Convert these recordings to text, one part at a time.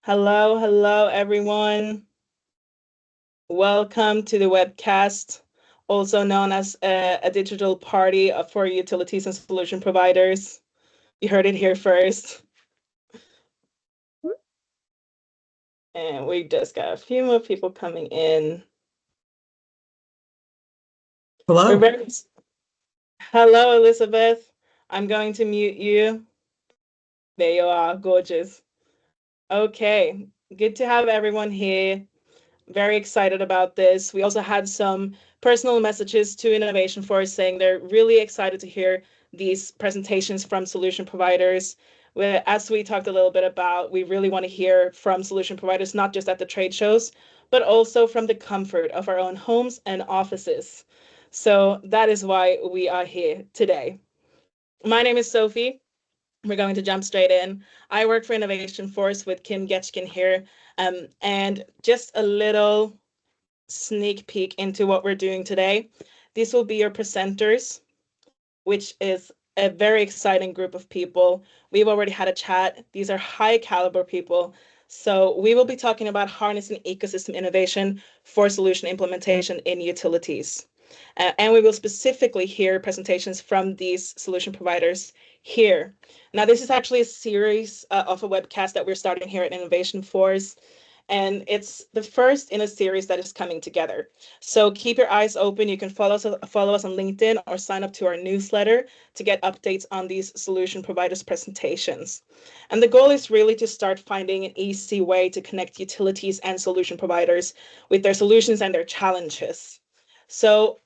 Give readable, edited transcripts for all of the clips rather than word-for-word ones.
Hello, hello, everyone. Welcome to the webcast, also known as a digital party for utilities and solution providers. You heard it here first. And we just got a few more people coming in. Hello. Hello, Elizabeth. I'm going to mute you. There you are, gorgeous. Okay, good to have everyone here. Very excited about this. We also had some personal messages to Innovation Force saying they're really excited to hear these presentations from solution providers. As we talked a little bit about, we really want to hear from solution providers, not just at the trade shows, but also from the comfort of our own homes and offices. So that is why we are here today. My name is Sophie. We're going to jump straight in. I work for Innovation Force with Kim Getchkin here. And just a little sneak peek into what we're doing today. These will be your presenters, which is a very exciting group of people. We've already had a chat. These are high caliber people. So we will be talking about harnessing ecosystem innovation for solution implementation in utilities. And we will specifically hear presentations from these solution providers here. Now, this is actually a series of a webcast that we're starting here at Innovation Force. And it's the first in a series that is coming together. So keep your eyes open. You can follow us on LinkedIn or sign up to our newsletter to get updates on these solution providers presentations. And the goal is really to start finding an easy way to connect utilities and solution providers with their solutions and their challenges. So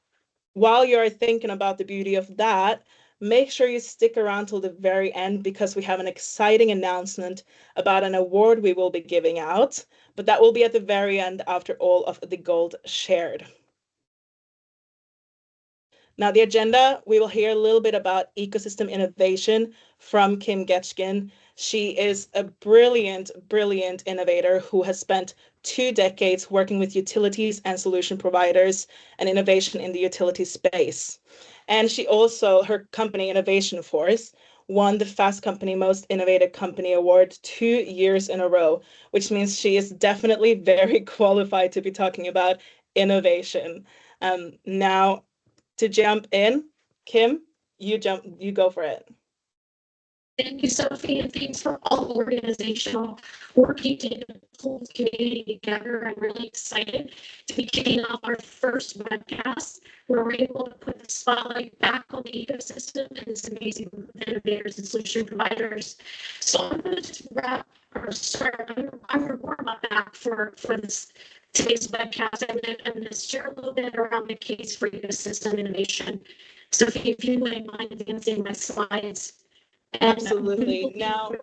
while you're thinking about the beauty of that, make sure you stick around till the very end because we have an exciting announcement about an award we will be giving out, but that will be at the very end after all of the gold shared. Now, the agenda, we will hear a little bit about ecosystem innovation from Kim Getchkin. She is a brilliant, brilliant innovator who has spent 2 decades working with utilities and solution providers and innovation in the utility space. And she also, her company, Innovation Force, won the Fast Company Most Innovative Company Award 2 years in a row, which means she is definitely very qualified to be talking about innovation. Now, to jump in, Kim, you go for it. Thank you, Sophie, and thanks for all the organizational work you did to pull the community together. I'm really excited to be kicking off our first webcast where we're able to put the spotlight back on the ecosystem and this amazing group of innovators and solution providers. So I'm going to just wrap or start. I'm going to warm up back for this today's webcast. I'm going to share a little bit around the case for ecosystem innovation. Sophie, if you wouldn't mind advancing my slides. Absolutely. Now,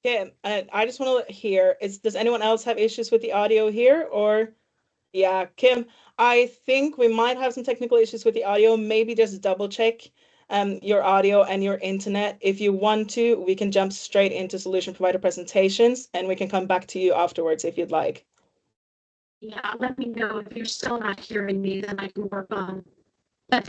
Kim, I just want to hear, does anyone else have issues with the audio here? Or, yeah, Kim, I think we might have some technical issues with the audio. Maybe just double check your audio and your internet. If you want to, we can jump straight into solution provider presentations and we can come back to you afterwards if you'd like. Yeah, let me know if you're still not hearing me, then I can work on that.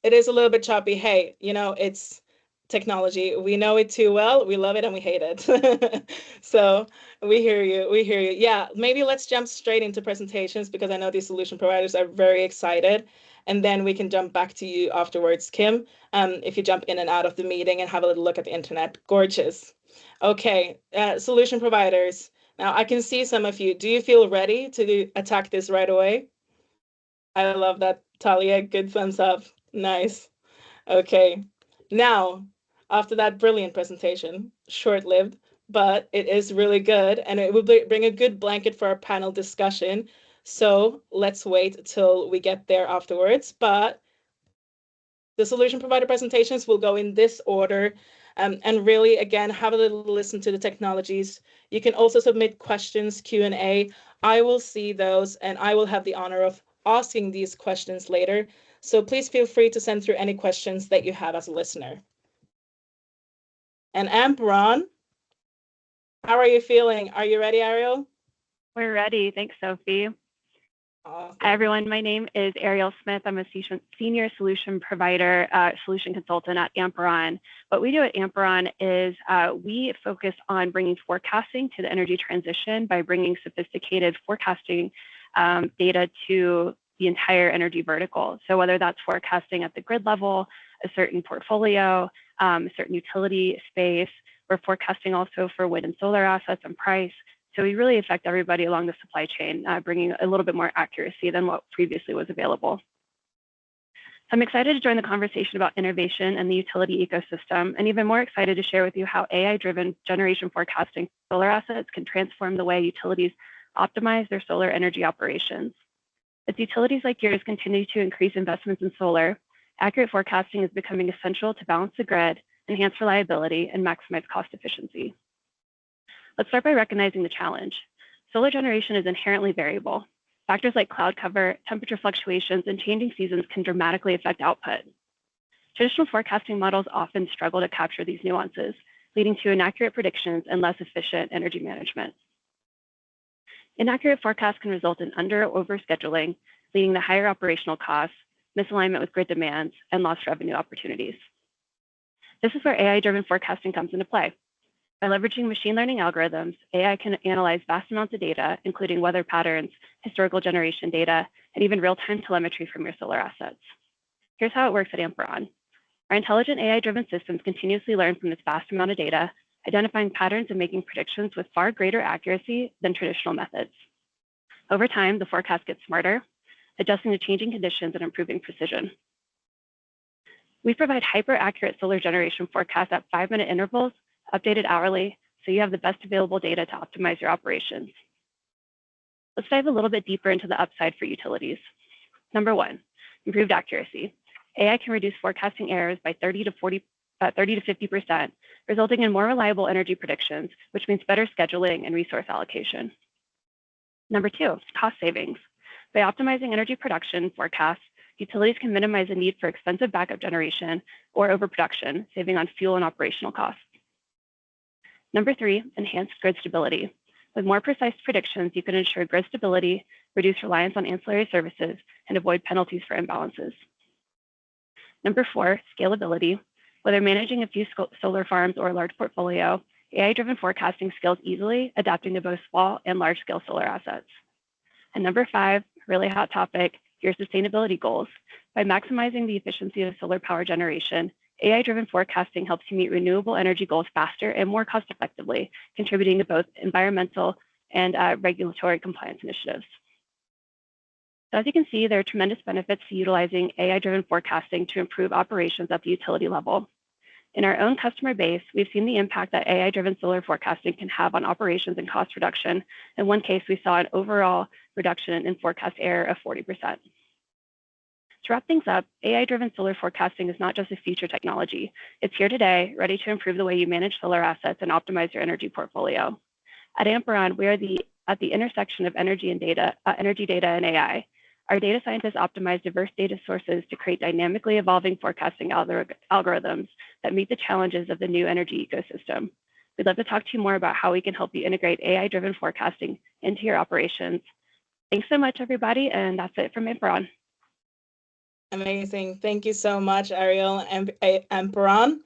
It is a little bit choppy. Hey, it's technology. We know it too well. We love it and we hate it. So we hear you. We hear you. Yeah, maybe let's jump straight into presentations because I know these solution providers are very excited. And then we can jump back to you afterwards, Kim, if you jump in and out of the meeting and have a little look at the internet. Gorgeous. Okay, solution providers. Now I can see some of you. Do you feel ready to attack this right away? I love that, Talia. Good thumbs up. Nice. Okay. Now, after that brilliant presentation, short-lived, but it is really good, and it will bring a good blanket for our panel discussion. So let's wait till we get there afterwards. But the solution provider presentations will go in this order. And really, again, have a little listen to the technologies. You can also submit questions, Q&A. I will see those, and I will have the honor of asking these questions later. So please feel free to send through any questions that you have as a listener. And Ron, how are you feeling? Are you ready, Ariel? We're ready. Thanks, Sophie. Hi, Awesome. everyone. My name is Ariel Smith. I'm a senior solution provider, solution consultant at Amperon. What we do at Amperon is we focus on bringing forecasting to the energy transition by bringing sophisticated forecasting data to the entire energy vertical. So whether that's forecasting at the grid level, a certain portfolio, a certain utility space, we're forecasting also for wind and solar assets and price. So we really affect everybody along the supply chain, bringing a little bit more accuracy than what previously was available. So I'm excited to join the conversation about innovation and the utility ecosystem, and even more excited to share with you how AI-driven generation forecasting for solar assets can transform the way utilities optimize their solar energy operations. As utilities like yours continue to increase investments in solar, accurate forecasting is becoming essential to balance the grid, enhance reliability, and maximize cost efficiency. Let's start by recognizing the challenge. Solar generation is inherently variable. Factors like cloud cover, temperature fluctuations, and changing seasons can dramatically affect output. Traditional forecasting models often struggle to capture these nuances, leading to inaccurate predictions and less efficient energy management. Inaccurate forecasts can result in under or overscheduling, leading to higher operational costs, misalignment with grid demands, and lost revenue opportunities. This is where AI-driven forecasting comes into play. By leveraging machine learning algorithms, AI can analyze vast amounts of data, including weather patterns, historical generation data, and even real-time telemetry from your solar assets. Here's how it works at Amperon. Our intelligent AI-driven systems continuously learn from this vast amount of data, identifying patterns and making predictions with far greater accuracy than traditional methods. Over time, the forecast gets smarter, adjusting to changing conditions and improving precision. We provide hyper-accurate solar generation forecasts at 5-minute intervals, updated hourly, so you have the best available data to optimize your operations. Let's dive a little bit deeper into the upside for utilities. Number one, improved accuracy. AI can reduce forecasting errors by 30 to 50%, resulting in more reliable energy predictions, which means better scheduling and resource allocation. Number two, cost savings. By optimizing energy production forecasts, utilities can minimize the need for expensive backup generation or overproduction, saving on fuel and operational costs. Number three, enhanced grid stability. With more precise predictions, you can ensure grid stability, reduce reliance on ancillary services, and avoid penalties for imbalances. Number four, scalability. Whether managing a few solar farms or a large portfolio, AI-driven forecasting scales easily, adapting to both small and large-scale solar assets. And number five, really hot topic, your sustainability goals. By maximizing the efficiency of solar power generation, AI-driven forecasting helps you meet renewable energy goals faster and more cost-effectively, contributing to both environmental and regulatory compliance initiatives. So as you can see, there are tremendous benefits to utilizing AI-driven forecasting to improve operations at the utility level. In our own customer base, we've seen the impact that AI-driven solar forecasting can have on operations and cost reduction. In one case, we saw an overall reduction in forecast error of 40%. To wrap things up, AI-driven solar forecasting is not just a future technology. It's here today, ready to improve the way you manage solar assets and optimize your energy portfolio. At Amperon, we are at the intersection of energy data and AI. Our data scientists optimize diverse data sources to create dynamically evolving forecasting algorithms that meet the challenges of the new energy ecosystem. We'd love to talk to you more about how we can help you integrate AI-driven forecasting into your operations. Thanks so much, everybody, and that's it from Amperon. Amazing. Thank you so much, Ariel and Amperon.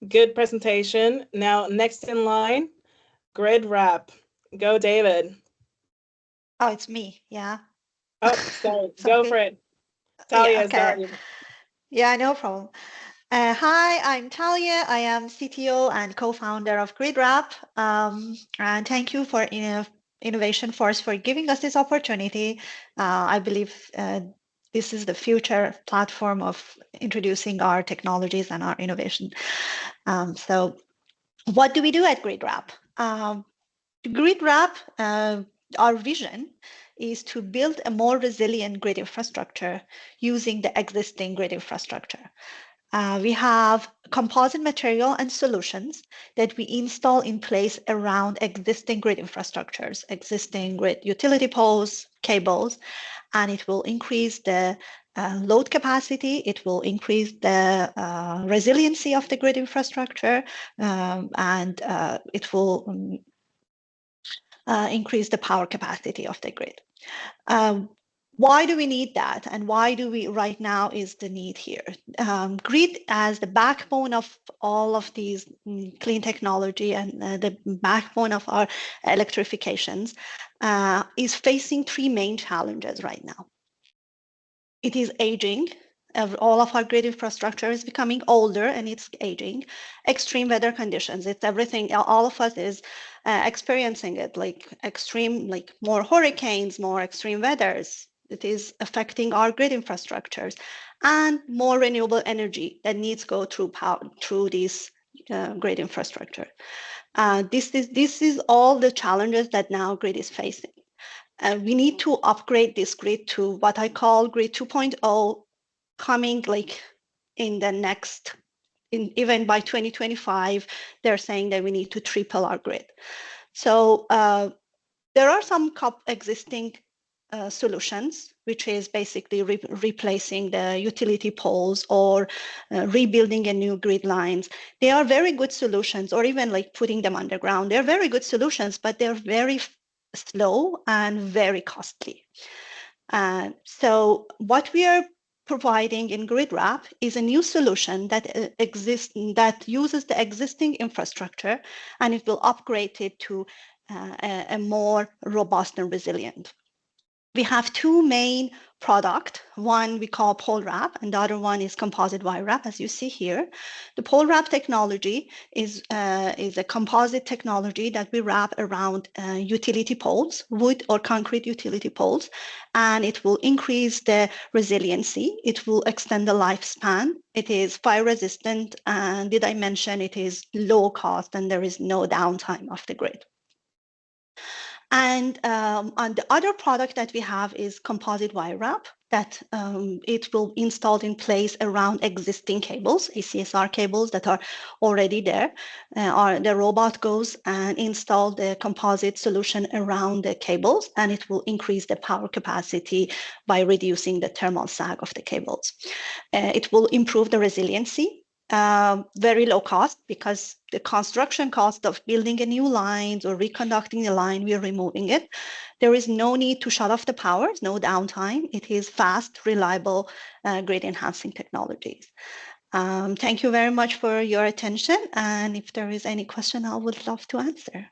Good presentation. Now, next in line, Grid Wrap. Go, David. Oh, it's me. Yeah. Oh, sorry. Go for it. Talia Yeah, is okay. dying. Yeah, no problem. Hi, I'm Talia. I am CTO and co-founder of GridWrap. And thank you for Innovation Force for giving us this opportunity. I believe this is the future platform of introducing our technologies and our innovation. So what do we do at GridWrap? GridWrap, our vision is to build a more resilient grid infrastructure using the existing grid infrastructure. We have composite material and solutions that we install in place around existing grid infrastructures, existing grid utility poles, cables, and it will increase the load capacity, it will increase the resiliency of the grid infrastructure, and it will increase the power capacity of the grid. why do we need that? And why do we right now is the need here? Grid as the backbone of all of these clean technology and the backbone of our electrifications is facing three main challenges right now. It is aging. All of our grid infrastructure is becoming older and it's aging. Extreme weather conditions, it's everything, all of us is experiencing it, like extreme, like more hurricanes, more extreme weathers. It is affecting our grid infrastructures, and more renewable energy that needs to go through power, through this grid infrastructure. This is all the challenges that now grid is facing. We need to upgrade this grid to what I call grid 2.0, coming like in the next, even by 2025, they're saying that we need to triple our grid. So there are some existing solutions, which is basically replacing the utility poles or rebuilding a new grid lines. They are very good solutions, or even like putting them underground. They're very good solutions, but they're very slow and very costly. So what we are providing in GridWrap is a new solution that exists, that uses the existing infrastructure, and it will upgrade it to a more robust and resilient. We have two main products. One we call pole wrap, and the other one is composite wire wrap, as you see here. The pole wrap technology is a composite technology that we wrap around utility poles, wood or concrete utility poles, and it will increase the resiliency. It will extend the lifespan. It is fire resistant, and did I mention it is low cost and there is no downtime of the grid. And the other product that we have is composite wire wrap that it will installed in place around existing cables, ACSR cables that are already there. The robot goes and installs the composite solution around the cables, and it will increase the power capacity by reducing the thermal sag of the cables. It will improve the resiliency. Very low cost, because the construction cost of building a new line or reconducting the line, we are removing it. There is no need to shut off the power, no downtime. It is fast, reliable, grid enhancing technologies. Thank you very much for your attention. And if there is any question, I would love to answer.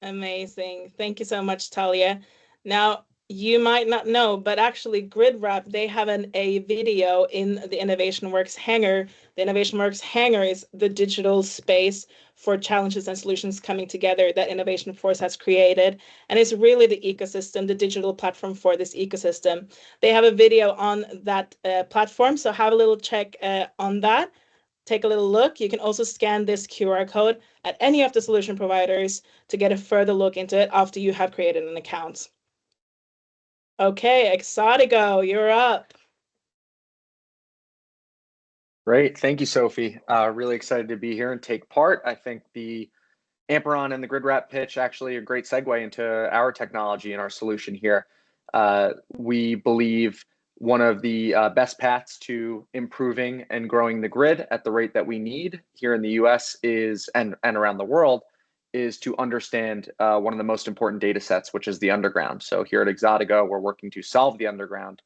Amazing. Thank you so much, Talia. Now, you might not know, but actually GridWrap, they have a video in the Innovation Works hangar. The Innovation Works hangar is the digital space for challenges and solutions coming together that Innovation Force has created. And it's really the ecosystem, the digital platform for this ecosystem. They have a video on that platform, so have a little check on that. Take a little look. You can also scan this QR code at any of the solution providers to get a further look into it after you have created an account. Okay, Exotico, you're up. Great. Thank you, Sophie. Really excited to be here and take part. I think the Amperon and the GridWrap pitch actually a great segue into our technology and our solution here. We believe one of the best paths to improving and growing the grid at the rate that we need here in the US is, and around the world, is to understand one of the most important data sets, which is the underground. So here at Exotico, we're working to solve the underground.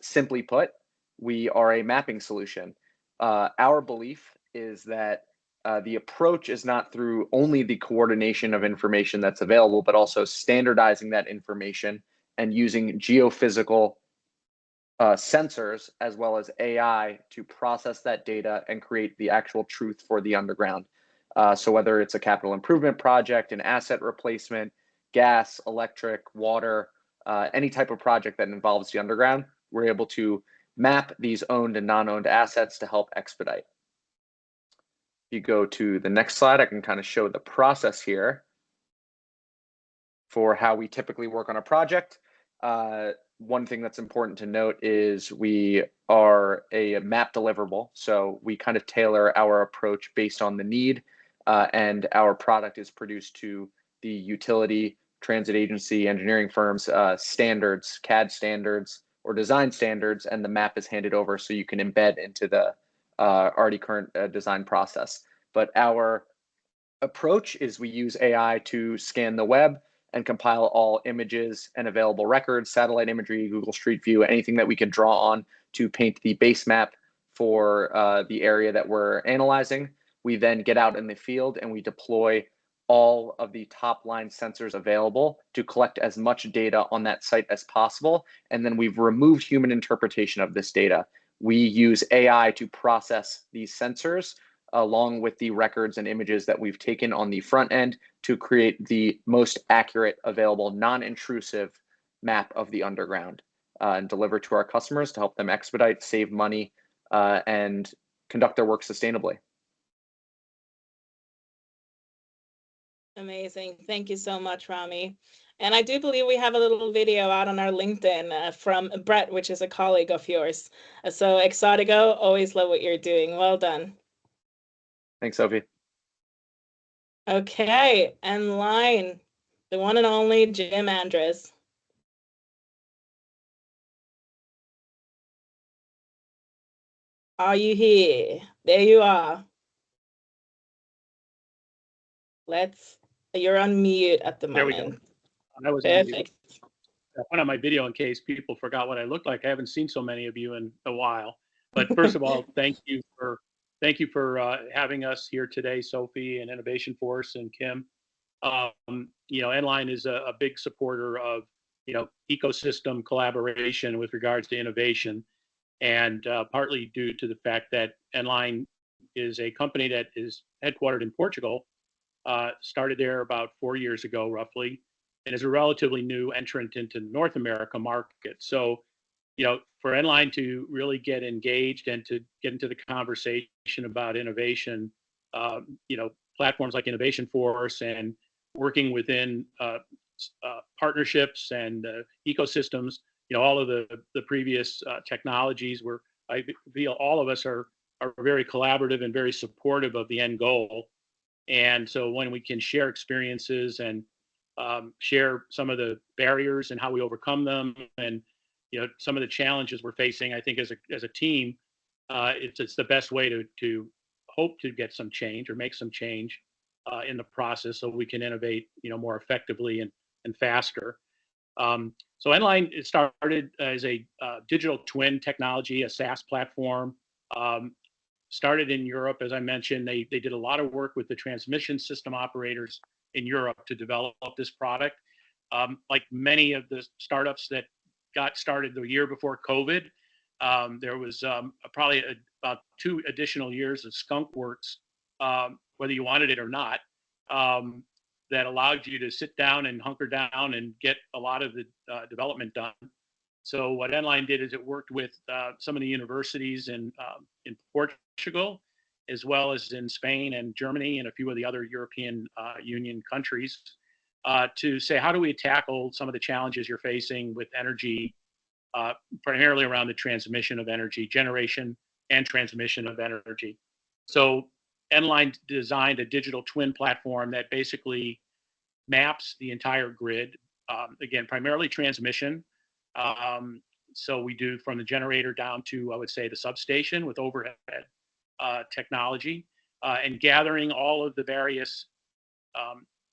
Simply put, we are a mapping solution. Our belief is that the approach is not through only the coordination of information that's available, but also standardizing that information and using geophysical sensors as well as AI to process that data and create the actual truth for the underground. So whether it's a capital improvement project, an asset replacement, gas, electric, water, any type of project that involves the underground, we're able to map these owned and non-owned assets to help expedite. If you go to the next slide, I can kind of show the process here for how we typically work on a project. One thing that's important to note is we are a map deliverable. So we kind of tailor our approach based on the need, and our product is produced to the utility, transit agency, engineering firms standards, CAD standards, or design standards, and the map is handed over so you can embed into the already current design process. But our approach is we use AI to scan the web and compile all images and available records, satellite imagery, Google Street View, anything that we can draw on to paint the base map for the area that we're analyzing. We then get out in the field and we deploy all of the top line sensors available to collect as much data on that site as possible. And then we've removed human interpretation of this data. We use AI to process these sensors along with the records and images that we've taken on the front end to create the most accurate available non-intrusive map of the underground and deliver to our customers to help them expedite, save money, and conduct their work sustainably. Amazing. Thank you so much, Rami. And I do believe we have a little video out on our LinkedIn from Brett, which is a colleague of yours. So Exotico, always love what you're doing. Well done. Thanks, Sophie. Okay, and line, the one and only Jim Andres. Are you here? There you are. You're on mute at the moment. There we go. I was perfect. I went on my video in case people forgot what I looked like. I haven't seen so many of you in a while. But first of all, thank you for having us here today, Sophie and Innovation Force and Kim. Nline is a big supporter of ecosystem collaboration with regards to innovation, and partly due to the fact that Nline is a company that is headquartered in Portugal. Started there about 4 years ago, roughly, and is a relatively new entrant into North America market. So, for Nline to really get engaged and to get into the conversation about innovation, platforms like Innovation Force and working within partnerships and ecosystems, all of the previous technologies where I feel all of us are very collaborative and very supportive of the end goal. And so when we can share experiences and share some of the barriers and how we overcome them, and some of the challenges we're facing, I think as a team, it's the best way to hope to get some change or make some change in the process, so we can innovate more effectively and faster. So Nline started as a digital twin technology, a SaaS platform. Started in Europe, as I mentioned. They did a lot of work with the transmission system operators in Europe to develop this product. Like many of the startups that got started the year before COVID, there was probably about 2 additional years of skunk works, whether you wanted it or not, that allowed you to sit down and hunker down and get a lot of the development done. So what Nline did is it worked with some of the universities in Portugal, as well as in Spain and Germany and a few of the other European Union countries, to say, how do we tackle some of the challenges you're facing with energy, primarily around the transmission of energy, generation and transmission of energy. So Nline designed a digital twin platform that basically maps the entire grid, again, primarily transmission. So we do from the generator down to, I would say, the substation with overhead technology, and gathering all of the various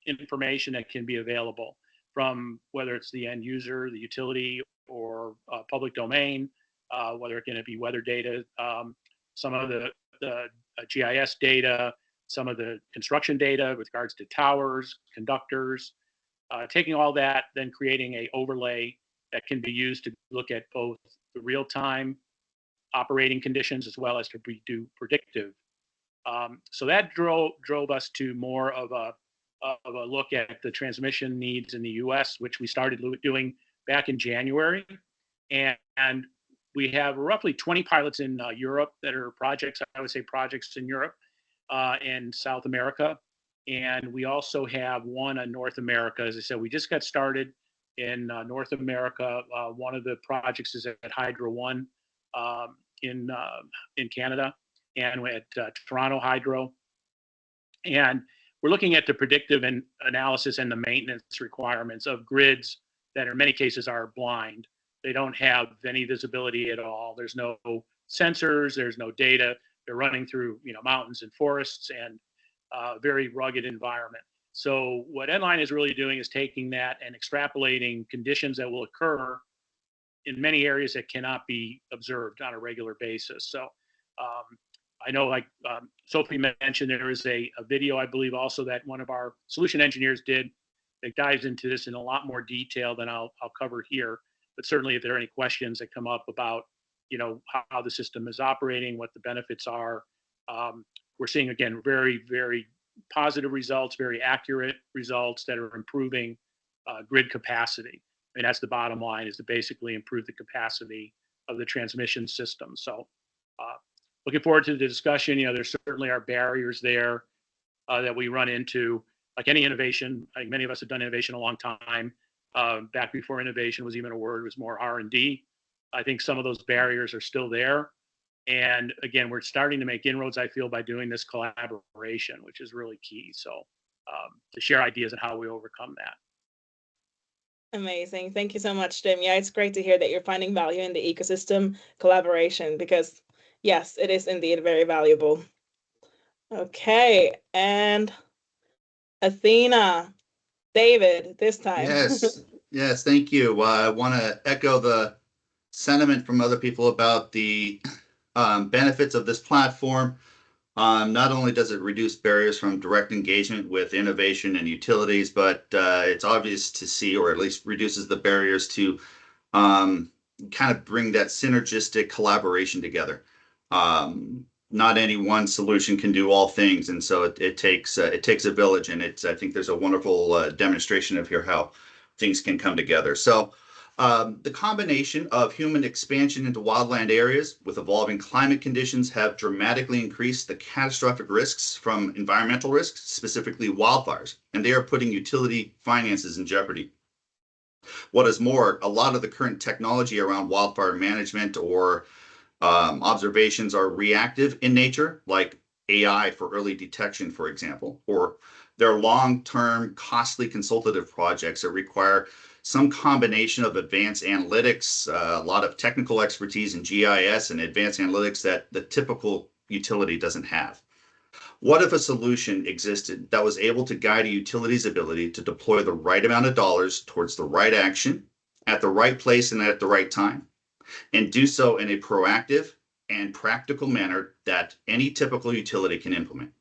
information that can be available from whether it's the end user, the utility, or public domain, whether it's going to be weather data, some of the GIS data, some of the construction data with regards to towers, conductors, taking all that, then creating a overlay that can be used to look at both the real-time operating conditions as well as to do predictive. So that drove us to more of a look at the transmission needs in the U.S., which we started doing back in January. And we have roughly 20 pilots in Europe that are projects, I would say projects in Europe and South America. And we also have one in North America. As I said, we just got started in North America. One of the projects is at Hydro One in Canada, and at Toronto Hydro. And we're looking at the predictive and analysis and the maintenance requirements of grids that in many cases are blind. They don't have any visibility at all. There's no sensors, there's no data. They're running through mountains and forests and very rugged environment. So what Nline is really doing is taking that and extrapolating conditions that will occur in many areas that cannot be observed on a regular basis. So I know, like Sophie mentioned, there is a video, I believe, also that one of our solution engineers did that dives into this in a lot more detail than I'll cover here. But certainly, if there are any questions that come up about, how the system is operating, what the benefits are, we're seeing, again, very, very positive results, very accurate results that are improving grid capacity. I mean, that's the bottom line, is to basically improve the capacity of the transmission system. So looking forward to the discussion. There certainly are barriers there that we run into. Like any innovation, I think many of us have done innovation a long time. Back before innovation was even a word, it was more R&D. I think some of those barriers are still there. And again, we're starting to make inroads, I feel, by doing this collaboration, which is really key. So to share ideas on how we overcome that. Amazing. Thank you so much, Jim. Yeah, it's great to hear that you're finding value in the ecosystem collaboration, because yes, it is indeed very valuable. Okay, and Athena, David, this time. Yes, thank you. I want to echo the sentiment from other people about the benefits of this platform. Not only does it reduce barriers from direct engagement with innovation and utilities, but it's obvious to see, or at least reduces the barriers to kind of bring that synergistic collaboration together. Not any one solution can do all things, and so it takes a village, and I think there's a wonderful demonstration of here how things can come together. So the combination of human expansion into wildland areas with evolving climate conditions have dramatically increased the catastrophic risks from environmental risks, specifically wildfires, and they are putting utility finances in jeopardy. What is more, a lot of the current technology around wildfire management or observations are reactive in nature, like AI for early detection, for example, or they're long-term, costly consultative projects that require some combination of advanced analytics, a lot of technical expertise in GIS and advanced analytics that the typical utility doesn't have. What if a solution existed that was able to guide a utility's ability to deploy the right amount of dollars towards the right action, at the right place and at the right time, and do so in a proactive and practical manner that any typical utility can implement?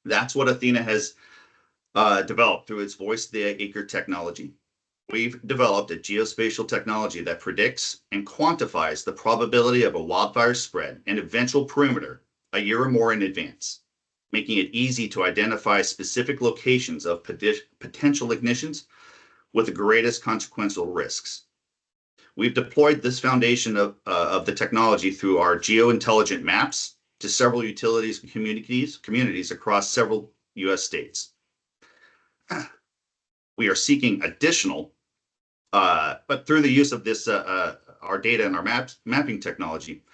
That's what Athena has developed through its voice of the acre technology. We've developed a geospatial technology that predicts and quantifies the probability of a wildfire spread and eventual perimeter a year or more in advance, making it easy to identify specific locations of potential ignitions with the greatest consequential risks. We've deployed this foundation of the technology through our geo-intelligent maps to several utilities and communities across several U.S. states. We are seeking additional, but through the use of this, our data and our mapping technology,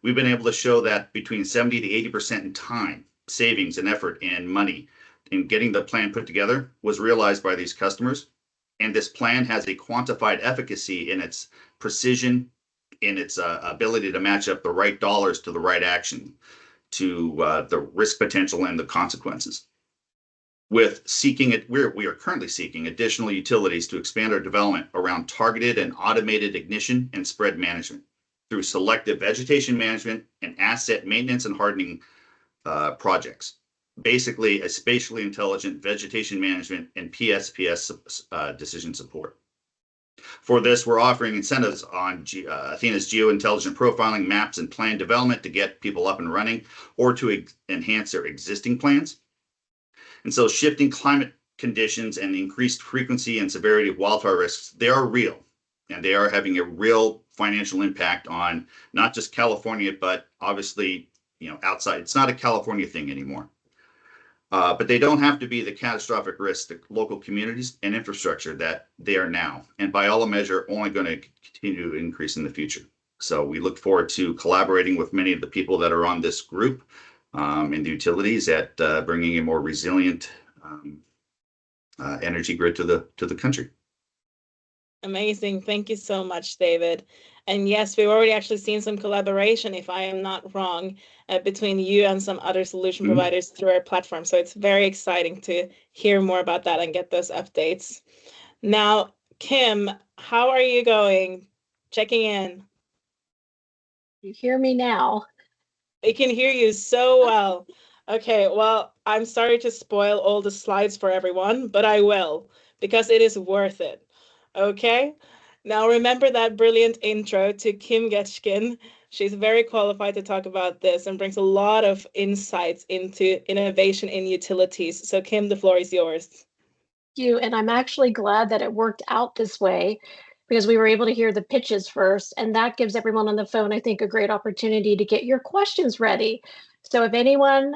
we've been able to show that between 70 to 80% in time savings and effort and money in getting the plan put together was realized by these customers. And this plan has a quantified efficacy in its precision, in its ability to match up the right dollars to the right action, to the risk potential and the consequences. With seeking it, we are currently seeking additional utilities to expand our development around targeted and automated ignition and spread management through selective vegetation management and asset maintenance and hardening projects. Basically, a spatially intelligent vegetation management and PSPS decision support. For this, we're offering incentives on Athena's geo-intelligent profiling maps and plan development to get people up and running or to enhance their existing plans. And so shifting climate conditions and increased frequency and severity of wildfire risks, they are real, and they are having a real financial impact on not just California, but obviously, outside. It's not a California thing anymore. But they don't have to be the catastrophic risk to local communities and infrastructure that they are now, and by all measure, only going to continue to increase in the future. So we look forward to collaborating with many of the people that are on this group in the utilities at bringing a more resilient energy grid to the country. Amazing. Thank you so much, David. And yes, we've already actually seen some collaboration, if I am not wrong, between you and some other solution providers through our platform. So it's very exciting to hear more about that and get those updates. Now, Kim, how are you going? Checking in. You hear me now? I can hear you so well. Okay, well, I'm sorry to spoil all the slides for everyone, but I will, because it is worth it. Okay? Now remember that brilliant intro to Kim Getchkin. She's very qualified to talk about this and brings a lot of insights into innovation in utilities. So Kim, the floor is yours. You, and I'm actually glad that it worked out this way because we were able to hear the pitches first, and that gives everyone on the phone, I think, a great opportunity to get your questions ready. So if anyone,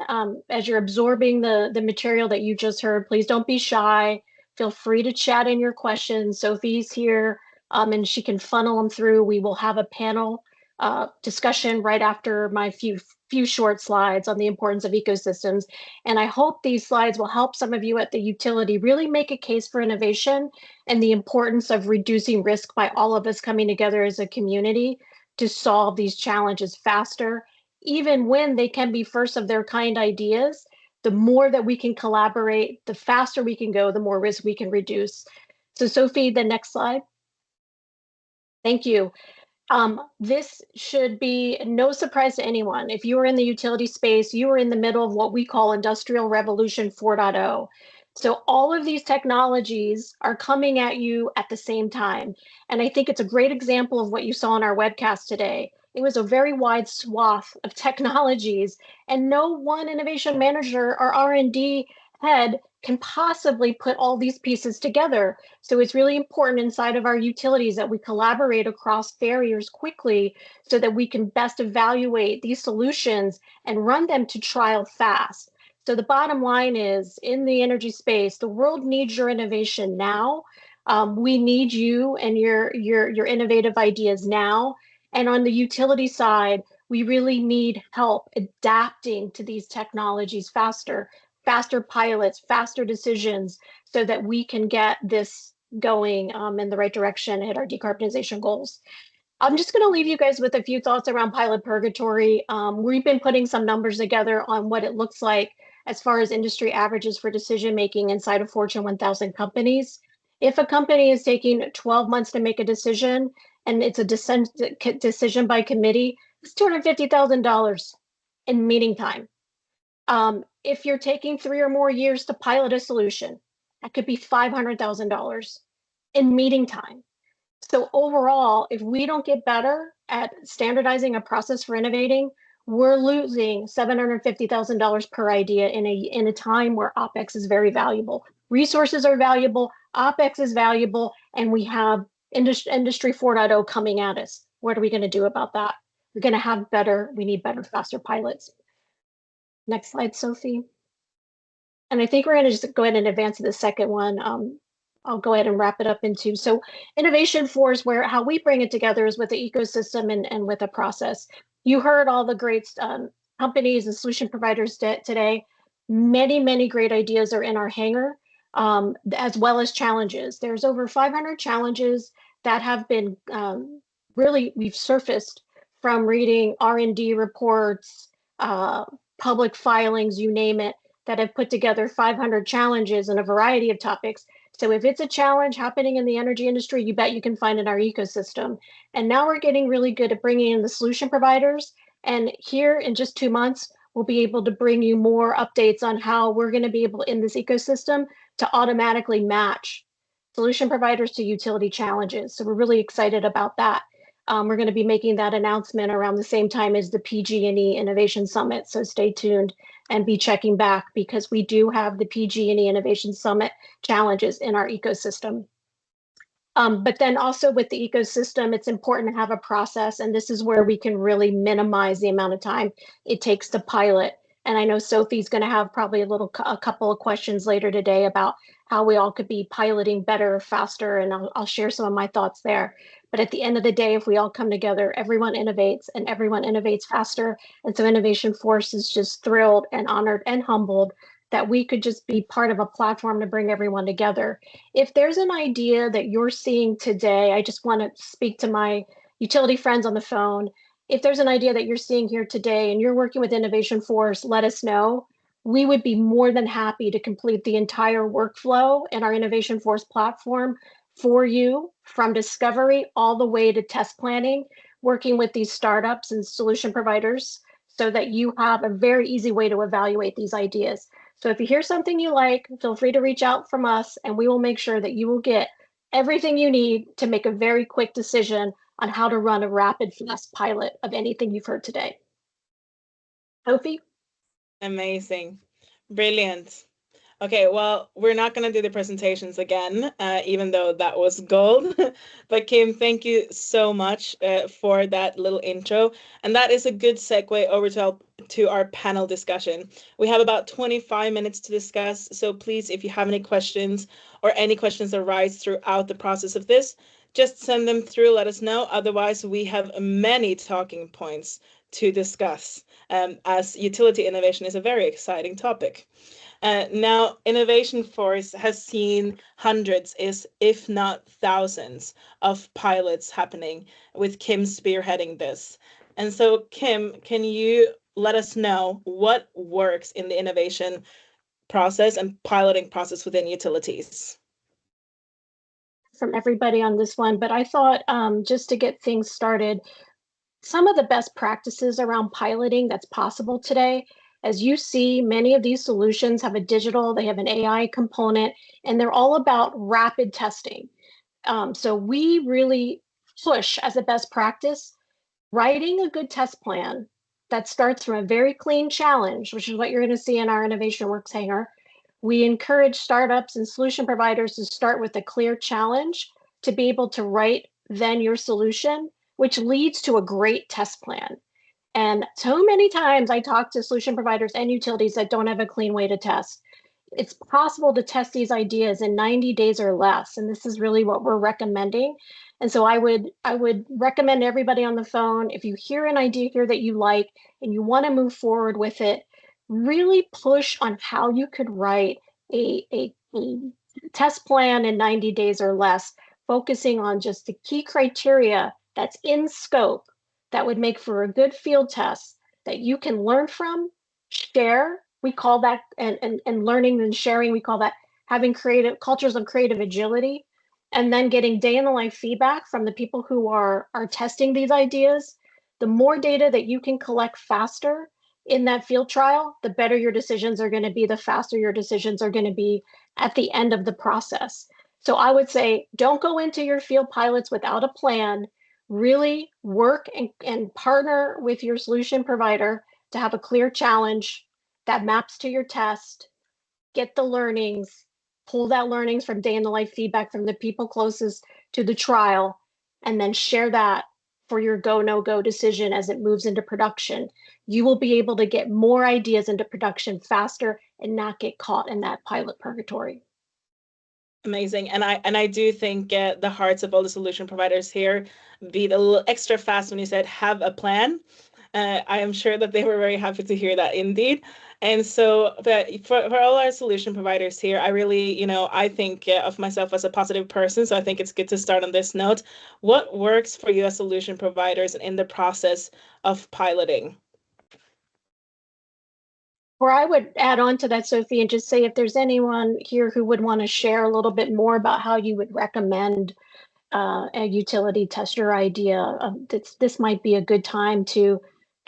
as you're absorbing the material that you just heard, please don't be shy. Feel free to chat in your questions. Sophie's here, and she can funnel them through. We will have a panel discussion right after my few short slides on the importance of ecosystems. And I hope these slides will help some of you at the utility really make a case for innovation and the importance of reducing risk by all of us coming together as a community to solve these challenges faster, even when they can be first of their kind ideas. The more that we can collaborate, the faster we can go, the more risk we can reduce. So Sophie, the next slide. Thank you. This should be no surprise to anyone. If you are in the utility space, you are in the middle of what we call Industrial Revolution 4.0. So all of these technologies are coming at you at the same time. And I think it's a great example of what you saw in our webcast today. It was a very wide swath of technologies, and no one innovation manager or R&D head can possibly put all these pieces together. So it's really important inside of our utilities that we collaborate across barriers quickly so that we can best evaluate these solutions and run them to trial fast. So the bottom line is, in the energy space, the world needs your innovation now. We need you and your innovative ideas now. And on the utility side, we really need help adapting to these technologies faster pilots, faster decisions, so that we can get this going in the right direction, hit our decarbonization goals. I'm just going to leave you guys with a few thoughts around pilot purgatory. We've been putting some numbers together on what it looks like as far as industry averages for decision making inside of Fortune 1000 companies. If a company is taking 12 months to make a decision and it's a decision by committee, it's $250,000 in meeting time. If you're taking 3 or more years to pilot a solution, that could be $500,000 in meeting time. So overall, if we don't get better at standardizing a process for innovating, we're losing $750,000 per idea in a time where OpEx is very valuable. Resources are valuable, OpEx is valuable, and we have Industry 4.0 coming at us. What are we going to do about that? We're going to have we need better, faster pilots. Next slide, Sophie. And I think we're going to just go ahead and advance to the second one. I'll go ahead and wrap it up into. So Innovation Force, where how we bring it together is with the ecosystem and with a process. You heard all the great companies and solution providers today. Many great ideas are in our hangar, as well as challenges. There's over 500 challenges that have been really, we've surfaced from reading R&D reports, public filings, you name it, that have put together 500 challenges in a variety of topics. So if it's a challenge happening in the energy industry, you bet you can find it in our ecosystem. And now we're getting really good at bringing in the solution providers. And here in just 2 months, we'll be able to bring you more updates on how we're going to be able in this ecosystem to automatically match solution providers to utility challenges. So we're really excited about that. We're going to be making that announcement around the same time as the PG&E Innovation Summit. So stay tuned and be checking back, because we do have the PG&E Innovation Summit challenges in our ecosystem. But then also with the ecosystem, it's important to have a process, and this is where we can really minimize the amount of time it takes to pilot. And I know Sophie's going to have probably a couple of questions later today about how we all could be piloting better, faster, and I'll share some of my thoughts there. But at the end of the day, if we all come together, everyone innovates and everyone innovates faster. And so Innovation Force is just thrilled and honored and humbled that we could just be part of a platform to bring everyone together. If there's an idea that you're seeing today, I just want to speak to my utility friends on the phone. If there's an idea that you're seeing here today and you're working with Innovation Force, let us know. We would be more than happy to complete the entire workflow in our Innovation Force platform for you, from discovery all the way to test planning, working with these startups and solution providers so that you have a very easy way to evaluate these ideas. So if you hear something you like, feel free to reach out from us and we will make sure that you will get everything you need to make a very quick decision on how to run a rapid, fast pilot of anything you've heard today. Sophie? Amazing. Brilliant. Okay, well, we're not going to do the presentations again, even though that was gold. But Kim, thank you so much for that little intro. And that is a good segue over to our panel discussion. We have about 25 minutes to discuss. So please, if you have any questions or any questions arise throughout the process of this, just send them through, let us know. Otherwise, we have many talking points to discuss, as utility innovation is a very exciting topic. Now, Innovation Force has seen hundreds, if not thousands, of pilots happening, with Kim spearheading this. And so, Kim, can you let us know what works in the innovation process and piloting process within utilities? From everybody on this one, but I thought just to get things started, some of the best practices around piloting that's possible today. As you see, many of these solutions have a digital, they have an AI component, and they're all about rapid testing. So we really push as a best practice, writing a good test plan that starts from a very clean challenge, which is what you're going to see in our Innovation Works hangar. We encourage startups and solution providers to start with a clear challenge to be able to write then your solution, which leads to a great test plan. And so many times I talk to solution providers and utilities that don't have a clean way to test. It's possible to test these ideas in 90 days or less, and this is really what we're recommending. And so I would recommend everybody on the phone, if you hear an idea here that you like and you want to move forward with it, really push on how you could write a test plan in 90 days or less, focusing on just the key criteria that's in scope that would make for a good field test that you can learn from, share. We call that, and learning and sharing, we call that having creative cultures of creative agility, and then getting day in the life feedback from the people who are testing these ideas. The more data that you can collect faster in that field trial, the better your decisions are going to be, the faster your decisions are going to be at the end of the process. So I would say, don't go into your field pilots without a plan. Really work and partner with your solution provider to have a clear challenge that maps to your test, get the learnings, pull that learnings from day in the life feedback from the people closest to the trial, and then share that for your go, no go decision as it moves into production. You will be able to get more ideas into production faster and not get caught in that pilot purgatory. Amazing. And I do think the hearts of all the solution providers here beat a little extra fast when you said have a plan. I am sure that they were very happy to hear that indeed. And so for all our solution providers here, I really, I think of myself as a positive person. So I think it's good to start on this note. What works for you as solution providers in the process of piloting? Or I would add on to that, Sophie, and just say if there's anyone here who would want to share a little bit more about how you would recommend a utility tester idea, this might be a good time to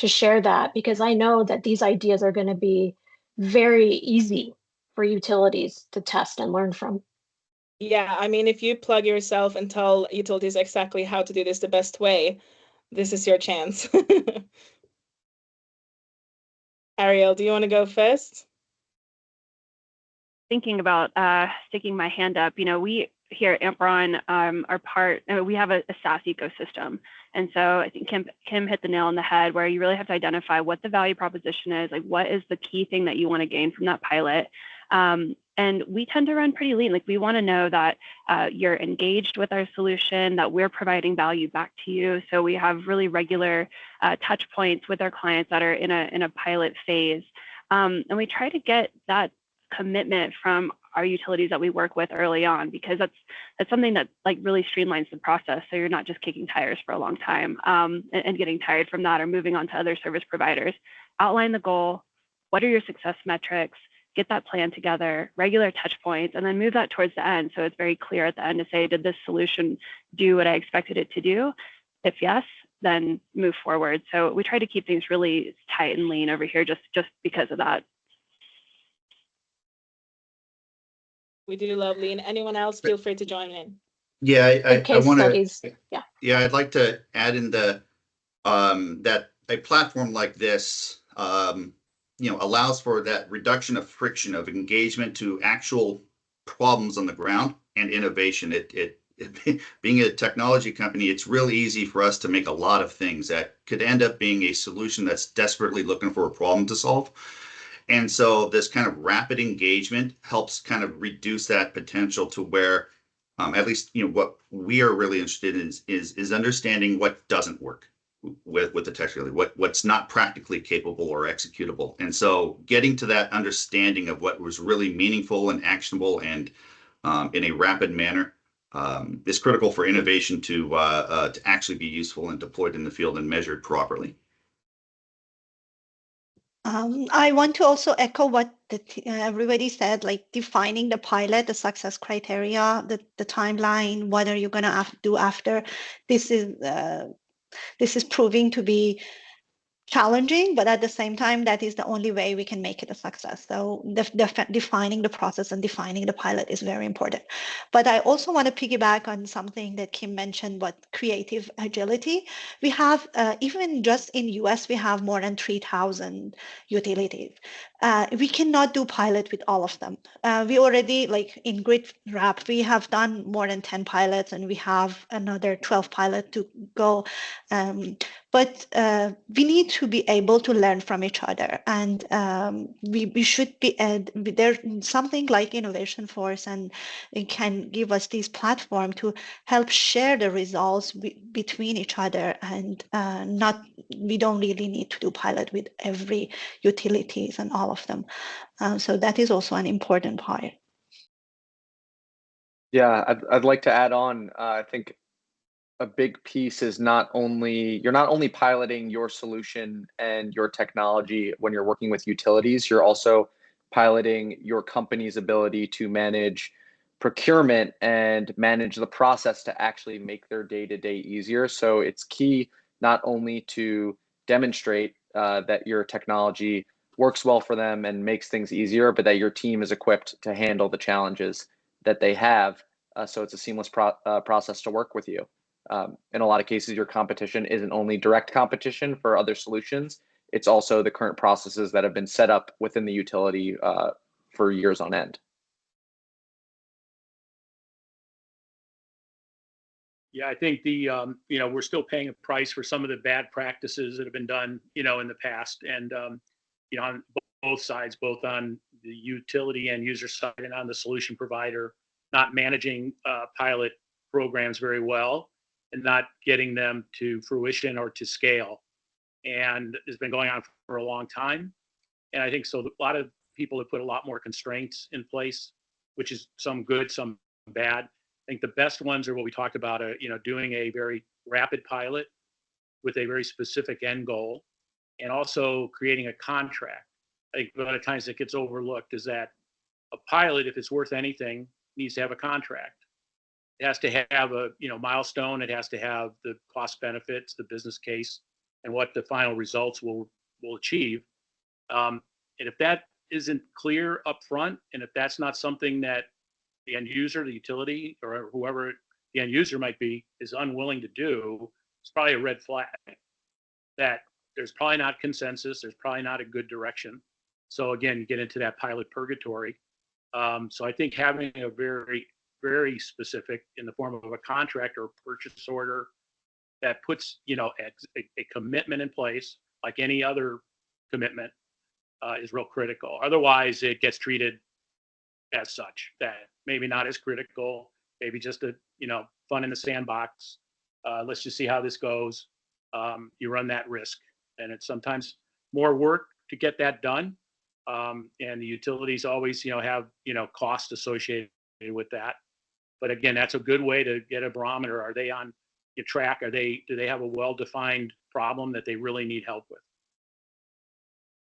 share that, because I know that these ideas are going to be very easy for utilities to test and learn from. Yeah, I mean, if you plug yourself and tell utilities exactly how to do this the best way, this is your chance. Ariel, do you want to go first? Thinking about sticking my hand up, we here at Ampron are we have a SaaS ecosystem. And so I think Kim hit the nail on the head, where you really have to identify what the value proposition is, like what is the key thing that you want to gain from that pilot. And we tend to run pretty lean. Like, we want to know that you're engaged with our solution, that we're providing value back to you. So we have really regular touch points with our clients that are in a pilot phase. And we try to get that commitment from our utilities that we work with early on, because that's something that like really streamlines the process. So you're not just kicking tires for a long time and getting tired from that or moving on to other service providers. Outline the goal. What are your success metrics? Get that plan together, regular touch points, and then move that towards the end. So it's very clear at the end to say, did this solution do what I expected it to do? If yes, then move forward. So we try to keep things really tight and lean over here just because of that. We do love lean. Anyone else, feel free to join in. Yeah, I Case want studies. to. Yeah. Yeah, I'd like to add in the that a platform like this, allows for that reduction of friction of engagement to actual problems on the ground and innovation. Being a technology company, it's really easy for us to make a lot of things that could end up being a solution that's desperately looking for a problem to solve. And so this kind of rapid engagement helps kind of reduce that potential to where, at least, what we are really interested in is understanding what doesn't work with the technology, what's not practically capable or executable. And so getting to that understanding of what was really meaningful and actionable and in a rapid manner is critical for innovation to actually be useful and deployed in the field and measured properly. I want to also echo what everybody said, like defining the pilot, the success criteria, the timeline, what are you going to do after. This is proving to be challenging, but at the same time, that is the only way we can make it a success. So defining the process and defining the pilot is very important. But I also want to piggyback on something that Kim mentioned, what creative agility. We have, even just in US, we have more than 3,000 utilities. We cannot do pilot with all of them. We already, like in GridWrap, we have done more than 10 pilots and we have another 12 pilots to go. But we need to be able to learn from each other, and we should be there. Something like Innovation Force, and it can give us this platform to help share the results between each other, and we don't really need to do pilot with every utilities and all of them. So that is also an important part. Yeah, I'd like to add on. I think a big piece is you're not only piloting your solution and your technology when you're working with utilities, you're also piloting your company's ability to manage procurement and manage the process to actually make their day-to-day easier. So it's key not only to demonstrate that your technology works well for them and makes things easier, but that your team is equipped to handle the challenges that they have. So it's a seamless process to work with you. In a lot of cases, your competition isn't only direct competition for other solutions, it's also the current processes that have been set up within the utility for years on end. Yeah, I think we're still paying a price for some of the bad practices that have been done, in the past, and on both sides, both on the utility and user side and on the solution provider, not managing pilot programs very well and not getting them to fruition or to scale. And it's been going on for a long time. And I think so a lot of people have put a lot more constraints in place, which is some good, some bad. I think the best ones are what we talked about, doing a very rapid pilot with a very specific end goal, and also creating a contract. I think a lot of times it gets overlooked is that a pilot, if it's worth anything, needs to have a contract. It has to have a milestone. It has to have the cost benefits, the business case, and what the final results will achieve. And if that isn't clear up front, and if that's not something that the end user, the utility, or whoever the end user might be, is unwilling to do, it's probably a red flag that there's probably not consensus. There's probably not a good direction. So again, you get into that pilot purgatory. So I think having a very, very specific in the form of a contract or a purchase order that puts, a commitment in place, like any other commitment, is real critical. Otherwise, it gets treated as such, that maybe not as critical, maybe just a fun in the sandbox. Let's just see how this goes. You run that risk, and it's sometimes more work to get that done, and the utilities always, have, cost associated with that. But again, that's a good way to get a barometer. Are they on your track? Do they have a well-defined problem that they really need help with?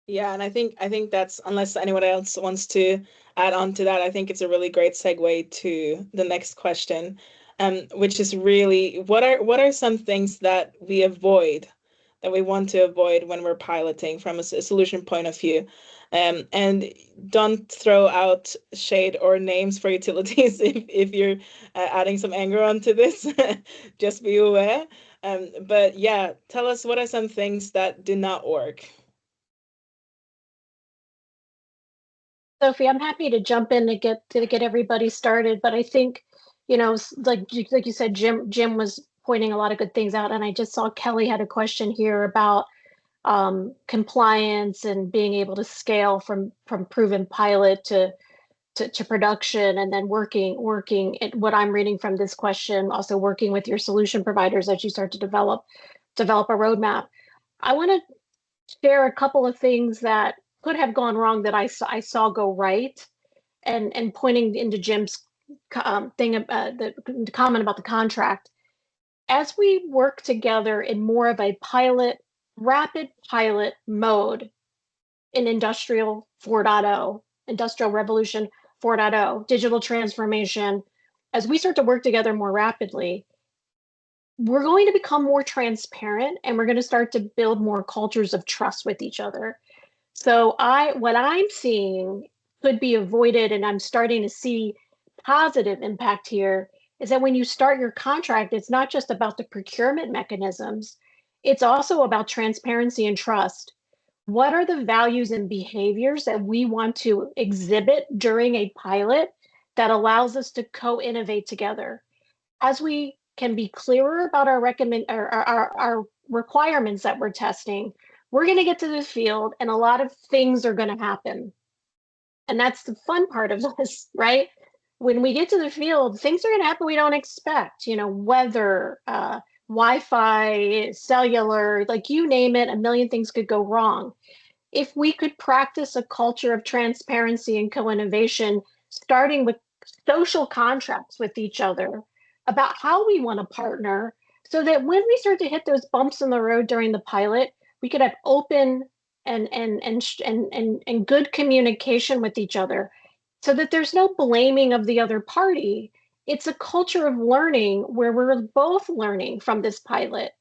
Yeah, and I think that's, unless anyone else wants to add on to that, I think it's a really great segue to the next question, which is really what are some things that we avoid, that we want to avoid when we're piloting from a solution point of view, and don't throw out shade or names for utilities if you're adding some anger onto this. Just be aware. But yeah, tell us, what are some things that do not work? Sophie, I'm happy to jump in to get everybody started, but I think, like you said, Jim was pointing a lot of good things out, and I just saw Kelly had a question here about compliance and being able to scale from proven pilot to production, and then working what I'm reading from this question, also working with your solution providers as you start to develop a roadmap. I want to share a couple of things that could have gone wrong that I saw go right, and pointing into Jim's thing, the comment about the contract. As we work together in more of a rapid pilot mode in Industrial 4.0, Industrial Revolution 4.0, digital transformation, as we start to work together more rapidly, we're going to become more transparent, and we're going to start to build more cultures of trust with each other. So what I'm seeing could be avoided, and I'm starting to see positive impact here, is that when you start your contract, it's not just about the procurement mechanisms, it's also about transparency and trust. What are the values and behaviors that we want to exhibit during a pilot that allows us to co-innovate together? As we can be clearer about our requirements that we're testing, we're going to get to the field and a lot of things are going to happen. And that's the fun part of this, right? When we get to the field, things are going to happen we don't expect, weather, Wi-Fi, cellular, like you name it, a million things could go wrong. If we could practice a culture of transparency and co-innovation, starting with social contracts with each other about how we want to partner, so that when we start to hit those bumps in the road during the pilot, we could have open and good communication with each other, so that there's no blaming of the other party. It's a culture of learning where we're both learning from this pilot.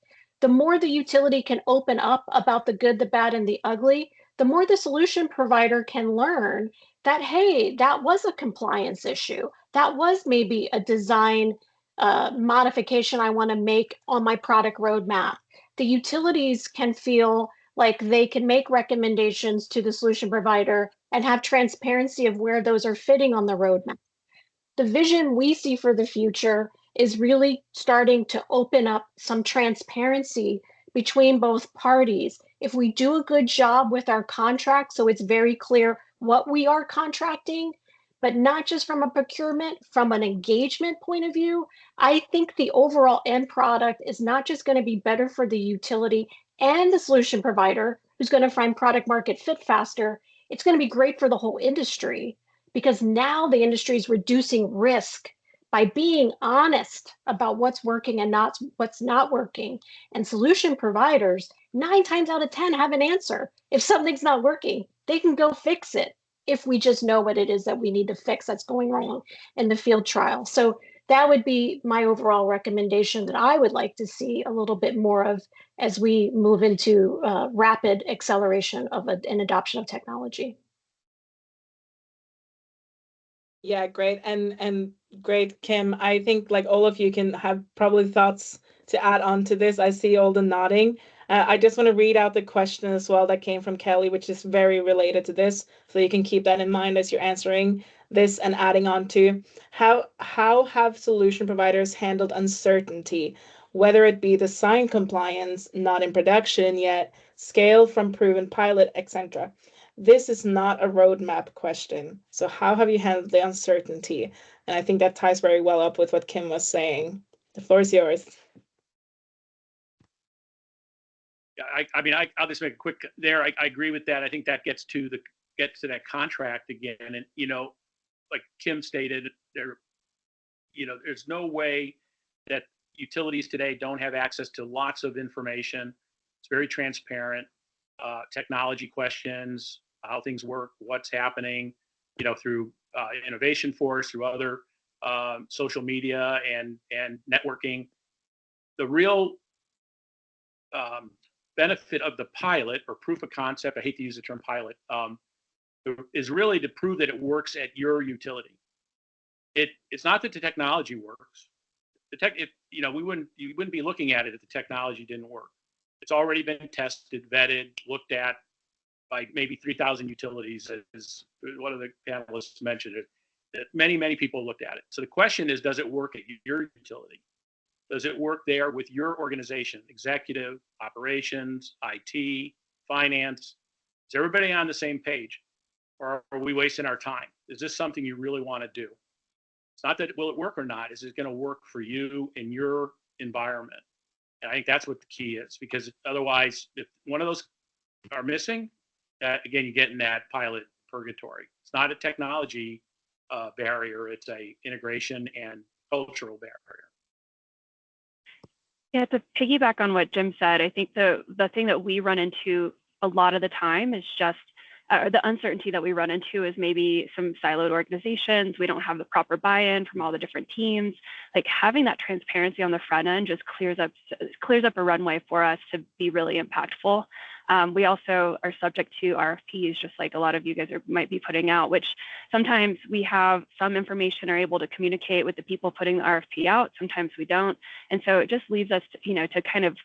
The more the utility can open up about the good, the bad, and the ugly, the more the solution provider can learn that, hey, that was a compliance issue. That was maybe a design modification I want to make on my product roadmap. The utilities can feel like they can make recommendations to the solution provider and have transparency of where those are fitting on the roadmap. The vision we see for the future is really starting to open up some transparency between both parties. If we do a good job with our contract, so it's very clear what we are contracting, but not just from a procurement, from an engagement point of view, I think the overall end product is not just going to be better for the utility and the solution provider who's going to find product market fit faster. It's going to be great for the whole industry, because now the industry is reducing risk by being honest about what's working and not what's not working. And solution providers, 9 times out of 10, have an answer. If something's not working, they can go fix it if we just know what it is that we need to fix that's going wrong in the field trial. So that would be my overall recommendation that I would like to see a little bit more of as we move into rapid acceleration of an adoption of technology. Yeah, great. And great, Kim. I think like all of you can have probably thoughts to add on to this. I see all the nodding. I just want to read out the question as well that came from Kelly, which is very related to this. So you can keep that in mind as you're answering this and adding on to how have solution providers handled uncertainty, whether it be design compliance, not in production yet, scale from proven pilot, etc. This is not a roadmap question. So how have you handled the uncertainty? And I think that ties very well up with what Kim was saying. The floor is yours. I mean, I'll just make a quick there. I agree with that. I think that gets to the get to that contract again. And, like Tim stated, there's no way that utilities today don't have access to lots of information. It's very transparent. Technology questions, how things work, what's happening, through Innovation Force, through other social media and networking. The real benefit of the pilot or proof of concept, I hate to use the term pilot, is really to prove that it works at your utility. It's not that the technology works. You wouldn't be looking at it if the technology didn't work. It's already been tested, vetted, looked at by maybe 3,000 utilities, as one of the panelists mentioned it. Many people looked at it. So the question is, does it work at your utility? Does it work there with your organization, executive, operations, IT, finance? Is everybody on the same page? Or are we wasting our time? Is this something you really want to do? It's not that will it work or not. Is it going to work for you in your environment? And I think that's what the key is, because otherwise, if one of those are missing, again, you get in that pilot purgatory. It's not a technology barrier. It's a integration and cultural barrier. Yeah, to piggyback on what Jim said, I think the thing that we run into a lot of the time is just the uncertainty that we run into is maybe some siloed organizations. We don't have the proper buy-in from all the different teams. Like having that transparency on the front end just clears up a runway for us to be really impactful. We also are subject to RFPs, just like a lot of you guys might be putting out, which sometimes we have some information are able to communicate with the people putting the RFP out. Sometimes we don't. And so it just leaves us to kind of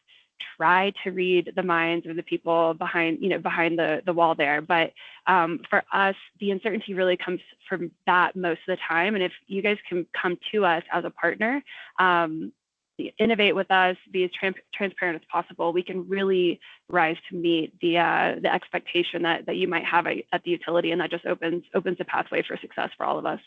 try to read the minds of the people behind the wall there. But for us, the uncertainty really comes from that most of the time. And if you guys can come to us as a partner, innovate with us, be as transparent as possible, we can really rise to meet the expectation that you might have at the utility, and that just opens the pathway for success for all of us.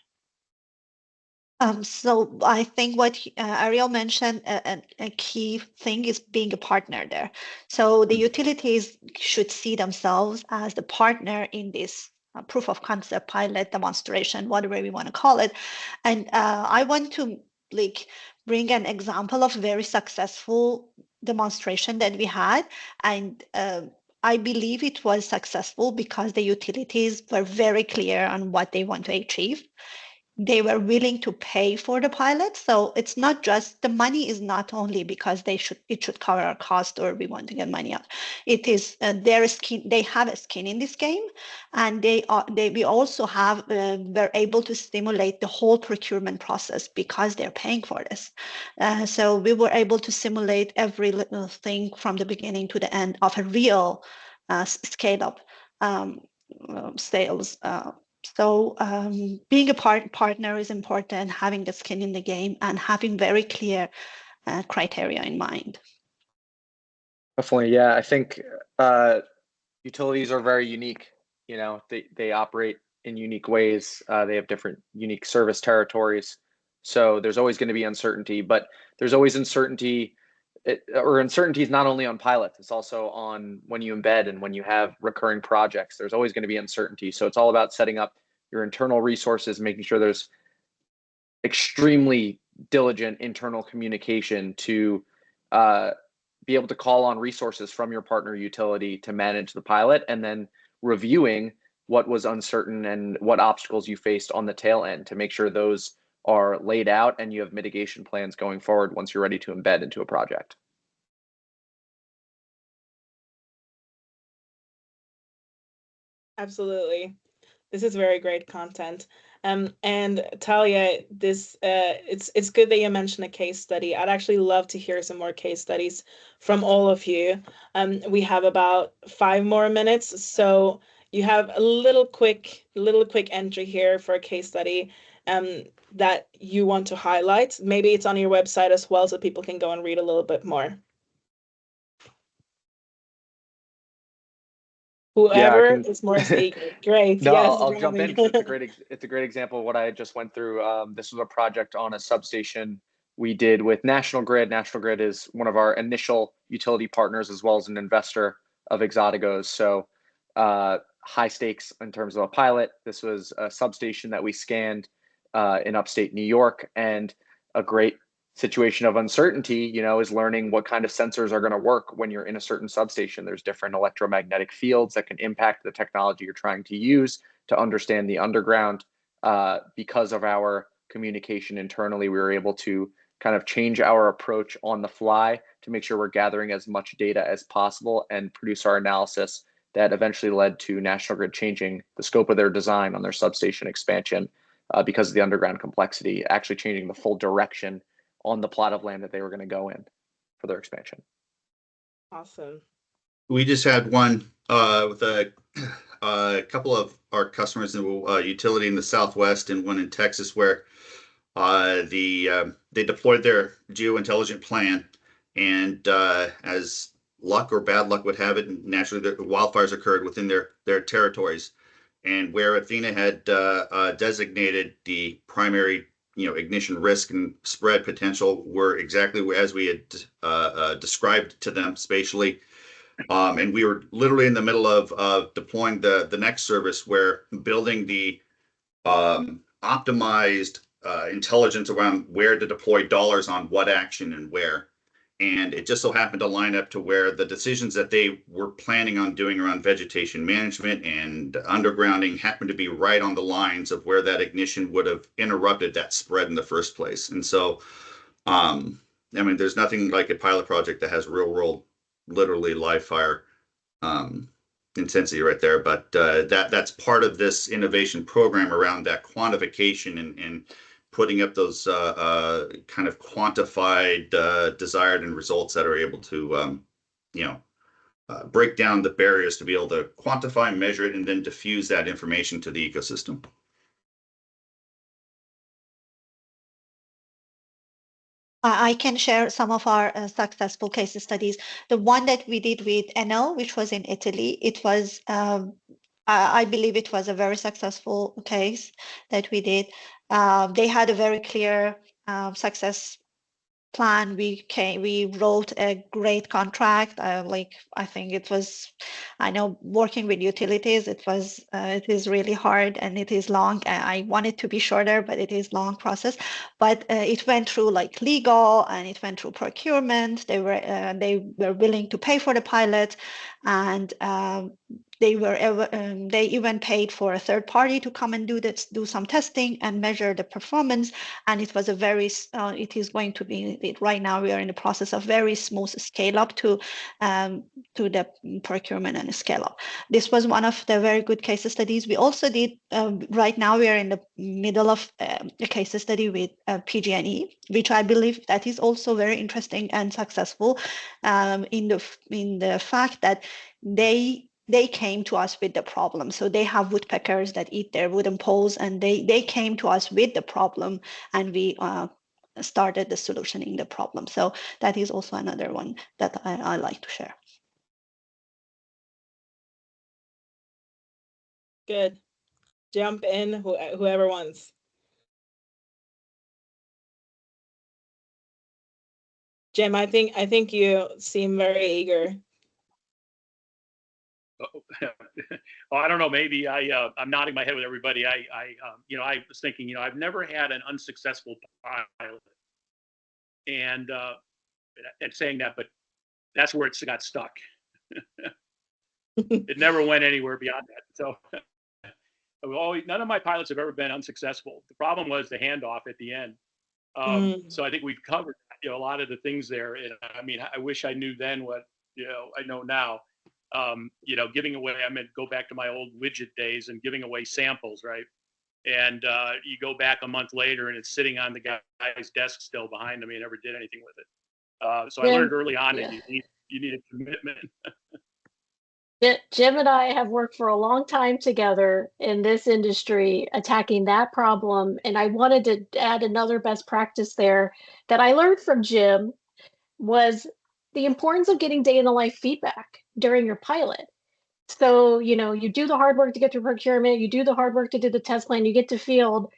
So I think what Ariel mentioned, a key thing is being a partner there. So the utilities should see themselves as the partner in this proof of concept, pilot, demonstration, whatever we want to call it. And I want to bring an example of very successful demonstration that we had. And I believe it was successful because the utilities were very clear on what they want to achieve. They were willing to pay for the pilot. So it's not just the money is not only because it should cover our cost or we want to get money out. It is their skin. They have a skin in this game, and we also they're able to stimulate the whole procurement process because they're paying for this. So we were able to simulate every little thing from the beginning to the end of a real scale up sales. So being a partner is important, having the skin in the game and having very clear criteria in mind. Definitely, yeah. I think utilities are very unique. They operate in unique ways. They have different unique service territories. So there's always going to be uncertainty, but there's always uncertainty. Uncertainty is not only on pilots, it's also on when you embed and when you have recurring projects. There's always going to be uncertainty. So it's all about setting up your internal resources, making sure there's extremely diligent internal communication to be able to call on resources from your partner utility to manage the pilot, and then reviewing what was uncertain and what obstacles you faced on the tail end to make sure those are laid out and you have mitigation plans going forward once you're ready to embed into a project. Absolutely. This is very great content. And Talia, it's good that you mentioned a case study. I'd actually love to hear some more case studies from all of you. We have about 5 more minutes, so you have a little quick entry here for a case study that you want to highlight. Maybe it's on your website as well, so people can go and read a little bit more. Whoever is more eager. Great. No, yes, I'll jump in because it's a great example of what I just went through. This was a project on a substation we did with National Grid. National Grid is one of our initial utility partners as well as an investor of Exoticos. So high stakes in terms of a pilot. This was a substation that we scanned in upstate New York, and a great situation of uncertainty, is learning what kind of sensors are going to work when you're in a certain substation. There's different electromagnetic fields that can impact the technology you're trying to use to understand the underground. Because of our communication internally, we were able to kind of change our approach on the fly to make sure we're gathering as much data as possible and produce our analysis that eventually led to National Grid changing the scope of their design on their substation expansion because of the underground complexity, actually changing the full direction on the plot of land that they were going to go in for their expansion. Awesome. We just had one with a couple of our customers in utility in the Southwest and one in Texas where they deployed their geointelligent plan, and as luck or bad luck would have it, naturally the wildfires occurred within their territories, and where Athena had designated the primary ignition risk and spread potential were exactly as we had described to them spatially. And we were literally in the middle of deploying the next service where building the optimized intelligence around where to deploy dollars on what action and where. And it just so happened to line up to where the decisions that they were planning on doing around vegetation management and undergrounding happened to be right on the lines of where that ignition would have interrupted that spread in the first place. And so, there's nothing like a pilot project that has real world, literally live fire intensity right there. But that's part of this innovation program around that quantification and putting up those kind of quantified desired and results that are able to break down the barriers to be able to quantify, measure it, and then diffuse that information to the ecosystem. I can share some of our successful case studies. The one that we did with Enel, which was in Italy, it was, I believe it was a very successful case that we did. They had a very clear success plan. We wrote a great contract. I think it was, I know working with utilities, it is really hard and it is long. I want it to be shorter, but it is long process. But it went through like legal and it went through procurement. They were willing to pay for the pilot, and they even paid for a third party to come and do some testing and measure the performance. And it was it is going to be, right now we are in the process of very smooth scale up to the procurement and scale up. This was one of the very good case studies. We also did, right now we are in the middle of a case study with PG&E, which I believe that is also very interesting and successful in the fact that they came to us with the problem. So they have woodpeckers that eat their wooden poles, and they came to us with the problem, and we started the solutioning the problem. So that is also another one that I like to share. Good. Jump in, whoever wants. Jim, I think you seem very eager. Oh, I don't know. Maybe I'm nodding my head with everybody. I was thinking, I've never had an unsuccessful pilot, and saying that, but that's where it got stuck. It never went anywhere beyond that. So none of my pilots have ever been unsuccessful. The problem was the handoff at the end. So I think we've covered a lot of the things there. And I wish I knew then what I know now. Giving away, go back to my old widget days and giving away samples, right? And you go back a month later and it's sitting on the guy's desk still behind him. He never did anything with it. So I learned early on that you need a commitment. Jim and I have worked for a long time together in this industry attacking that problem. And I wanted to add another best practice there that I learned from Jim was the importance of getting day in the life feedback during your pilot. So, you do the hard work to get to procurement, you do the hard work to do the test plan, you get to field.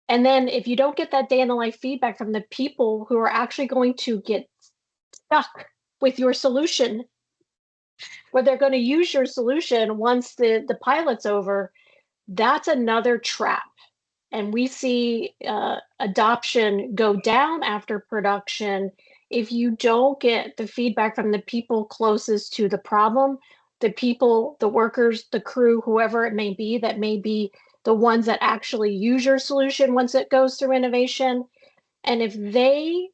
And then if you don't get that day in the life feedback from the people who are actually going to get stuck with your solution, where they're going to use your solution once the pilot's over, that's another trap. And we see adoption go down after production if you don't get the feedback from the people closest to the problem, the people, the workers, the crew, whoever it may be, that may be the ones that actually use your solution once it goes through innovation. And if they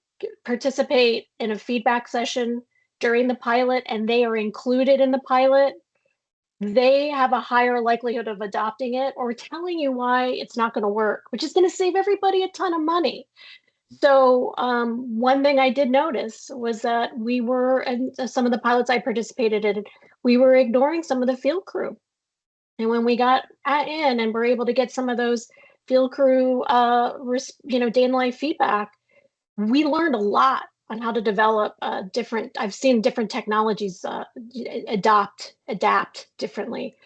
participate in a feedback session during the pilot and they are included in the pilot, they have a higher likelihood of adopting it or telling you why it's not going to work, which is going to save everybody a ton of money. So one thing I did notice was that we were, and some of the pilots I participated in, we were ignoring some of the field crew. And when we got in and were able to get some of those field crew, day in life feedback, we learned a lot on how to develop I've seen different technologies adapt differently.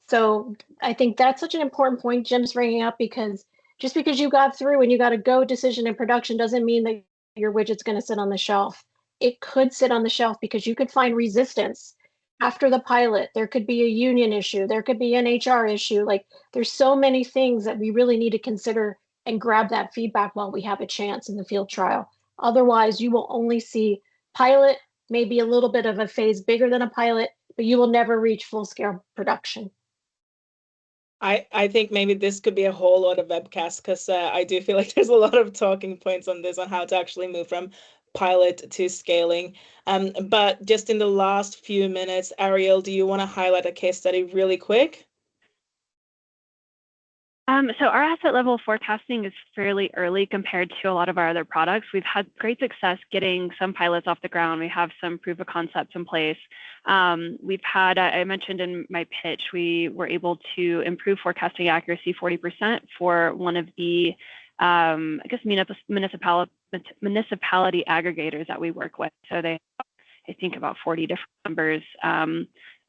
So I think that's such an important point Jim's bringing up, because just because you got through and you got a go decision in production doesn't mean that your widget's going to sit on the shelf. It could sit on the shelf because you could find resistance after the pilot. There could be a union issue. There could be an HR issue. Like, there's so many things that we really need to consider and grab that feedback while we have a chance in the field trial. Otherwise, you will only see pilot, maybe a little bit of a phase bigger than a pilot, but you will never reach full scale production. I think maybe this could be a whole lot of webcast, because I do feel like there's a lot of talking points on this, on how to actually move from pilot to scaling. But just in the last few minutes, Ariel, do you want to highlight a case study really quick? So our asset level forecasting is fairly early compared to a lot of our other products. We've had great success getting some pilots off the ground. We have some proof of concepts in place. We've had, I mentioned in my pitch, we were able to improve forecasting accuracy 40% for one of the, municipality aggregators that we work with. So they, I think, about 40 different numbers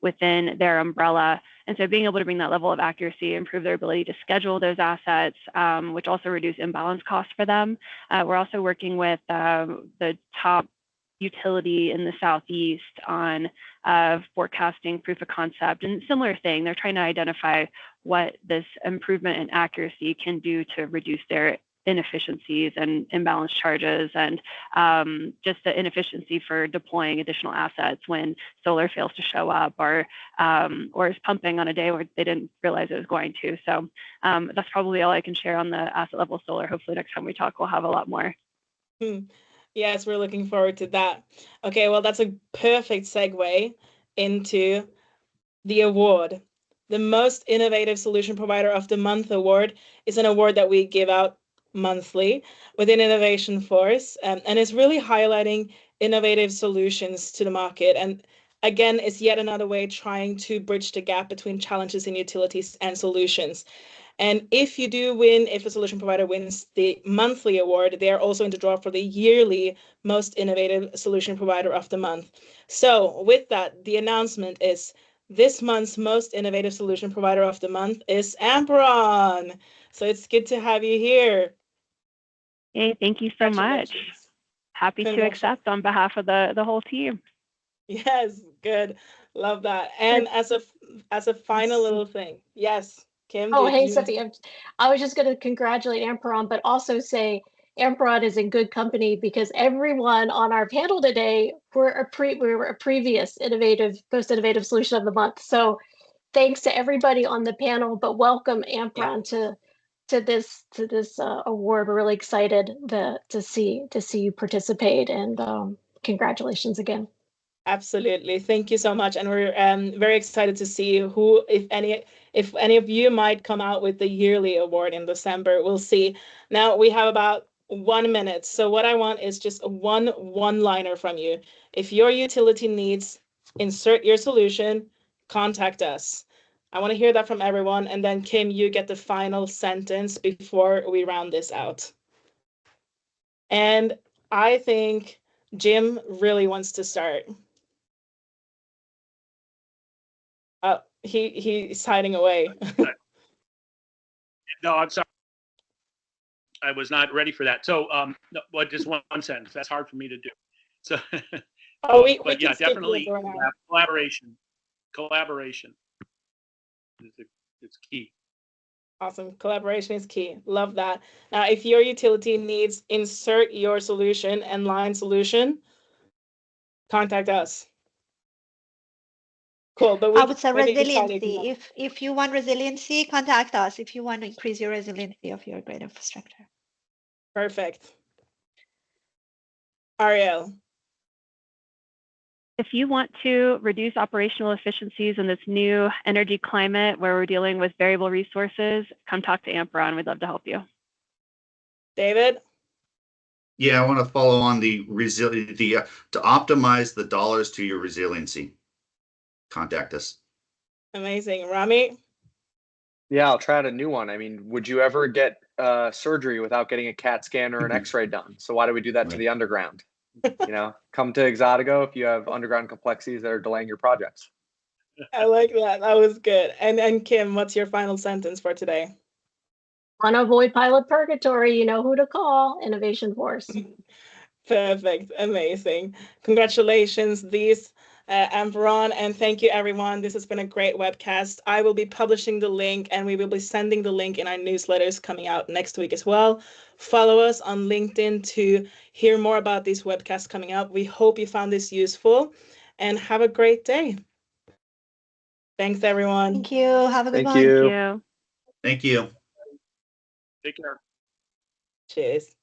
within their umbrella. And so being able to bring that level of accuracy, improve their ability to schedule those assets, which also reduce imbalance costs for them. We're also working with the top utility in the Southeast on forecasting proof of concept, and similar thing. They're trying to identify what this improvement in accuracy can do to reduce their inefficiencies and imbalance charges, and just the inefficiency for deploying additional assets when solar fails to show up, or is pumping on a day where they didn't realize it was going to. So that's probably all I can share on the asset level solar. Hopefully next time we talk, we'll have a lot more. Yes, we're looking forward to that. Okay, well, that's a perfect segue into the award. The Most Innovative Solution Provider of the Month award is an award that we give out monthly within Innovation Force, and it's really highlighting innovative solutions to the market. And again, it's yet another way trying to bridge the gap between challenges in utilities and solutions. And if you do win, if a solution provider wins the monthly award, they are also in the draw for the yearly Most Innovative Solution Provider of the Month. So with that, the announcement is this month's Most Innovative Solution Provider of the Month is Amperon. So it's good to have you here. Hey, thank you so much. Happy to accept on behalf of the whole team. Yes, good. Love that. And as a final little thing, yes, Kim. Oh, hey, Sophie. I was just going to congratulate Amperon, but also say Amperon is in good company, because everyone on our panel today were a previous most innovative solution of the month. So thanks to everybody on the panel, but welcome Amperon to this award. We're really excited to see you participate, and congratulations again. Absolutely. Thank you so much. And we're very excited to see who, if any of you might come out with the yearly award in December. We'll see. Now we have about 1 minute. So what I want is just a one-liner from you. If your utility needs insert your solution, contact us. I want to hear that from everyone. And then Kim, you get the final sentence before we round this out. And I think Jim really wants to start. He's hiding away. No, I'm sorry. I was not ready for that. So, just one sentence. That's hard for me to do. So, Oh, we But can yeah, skip definitely yours right now. collaboration is key. Awesome. Collaboration is key. Love that. Now, if your utility needs insert your solution and line solution, contact us. Cool. But I would say maybe excited. resiliency. If you want resiliency, contact us if you want to increase your resiliency of your grid infrastructure. Perfect. Ariel. If you want to reduce operational efficiencies in this new energy climate where we're dealing with variable resources, come talk to Amperon. We'd love to help you. David. Yeah, I want to follow on the to optimize the dollars to your resiliency. Contact us. Amazing. Rami. Yeah, I'll try out a new one. I mean, would you ever get surgery without getting a CAT scan or an X-ray done? So why do we do that to the underground? Come to Exotico if you have underground complexities that are delaying your projects. I like that. That was good. And Kim, what's your final sentence for today? Want to avoid pilot purgatory, you know who to call, Innovation Force. Perfect. Amazing. Congratulations, these Amperon, and thank you, everyone. This has been a great webcast. I will be publishing the link, and we will be sending the link in our newsletters coming out next week as well. Follow us on LinkedIn to hear more about these webcasts coming up. We hope you found this useful, and have a great day. Thanks, everyone. Thank you. Have a good one. Thank you. Thank you. Thank you. Take care. Cheers.